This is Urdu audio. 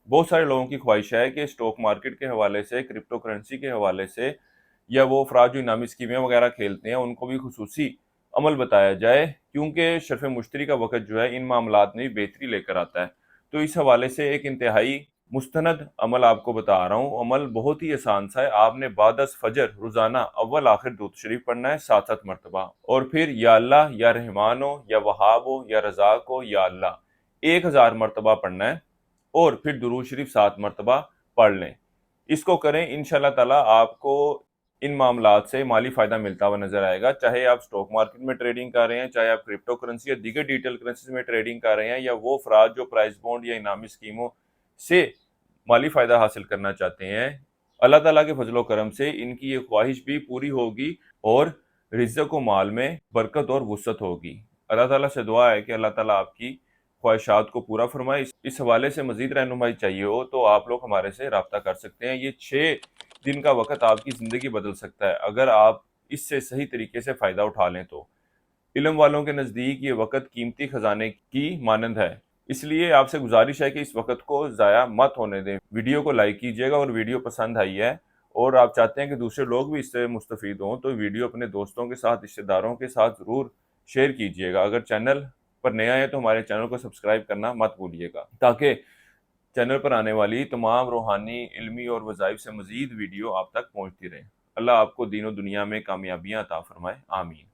بہت سارے لوگوں کی خواہش ہے کہ اسٹاک مارکیٹ کے حوالے سے، کرپٹو کرنسی کے حوالے سے، یا وہ افراد جو انعامی اسکیمیں وغیرہ کھیلتے ہیں ان کو بھی خصوصی عمل بتایا جائے، کیونکہ شرف مشتری کا وقت جو ہے ان معاملات میں بہتری لے کر آتا ہے۔ تو اس حوالے سے ایک انتہائی مستند عمل آپ کو بتا رہا ہوں۔ عمل بہت ہی آسان سا ہے، آپ نے بعد از فجر روزانہ اول آخر درود شریف پڑھنا ہے 7 مرتبہ، اور پھر یا اللہ یا رحمان ہو یا وہاب ہو یا رزاق ہو یا اللہ 1000 مرتبہ پڑھنا ہے، اور پھر درود شریف 7 مرتبہ پڑھ لیں۔ اس کو کریں، انشاءاللہ تعالیٰ آپ کو ان معاملات سے مالی فائدہ ملتا ہوا نظر آئے گا، چاہے آپ اسٹاک مارکیٹ میں ٹریڈنگ کر رہے ہیں، چاہے آپ کرپٹو کرنسی یا دیگر ڈیجیٹل کرنسیز میں ٹریڈنگ کر رہے ہیں، یا وہ افراد جو پرائز بونڈ یا انعامی اسکیموں سے مالی فائدہ حاصل کرنا چاہتے ہیں، اللہ تعالیٰ کے فضل و کرم سے ان کی یہ خواہش بھی پوری ہوگی، اور رزق و مال میں برکت اور وسعت ہوگی۔ اللہ تعالیٰ سے دعا ہے کہ اللہ تعالیٰ آپ کی خواہشات کو پورا فرمائے۔ اس حوالے سے مزید رہنمائی چاہیے ہو تو آپ لوگ ہمارے سے رابطہ کر سکتے ہیں۔ یہ 6 دن کا وقت آپ کی زندگی بدل سکتا ہے اگر آپ اس سے صحیح طریقے سے فائدہ اٹھا لیں تو۔ علم والوں کے نزدیک یہ وقت قیمتی خزانے کی مانند ہے، اس لیے آپ سے گزارش ہے کہ اس وقت کو ضائع مت ہونے دیں۔ ویڈیو کو لائک کیجیے گا، اور ویڈیو پسند آئی ہے اور آپ چاہتے ہیں کہ دوسرے لوگ بھی اس سے مستفید ہوں تو ویڈیو اپنے دوستوں کے ساتھ، رشتہ داروں کے ساتھ ضرور شیئر کیجیے گا۔ اگر چینل پر نیا ہے تو ہمارے چینل کو سبسکرائب کرنا مت بھولیے گا، تاکہ چینل پر آنے والی تمام روحانی، علمی اور وظائف سے مزید ویڈیو آپ تک پہنچتی رہے۔ اللہ آپ کو دین و دنیا میں کامیابیاں عطا فرمائے، آمین۔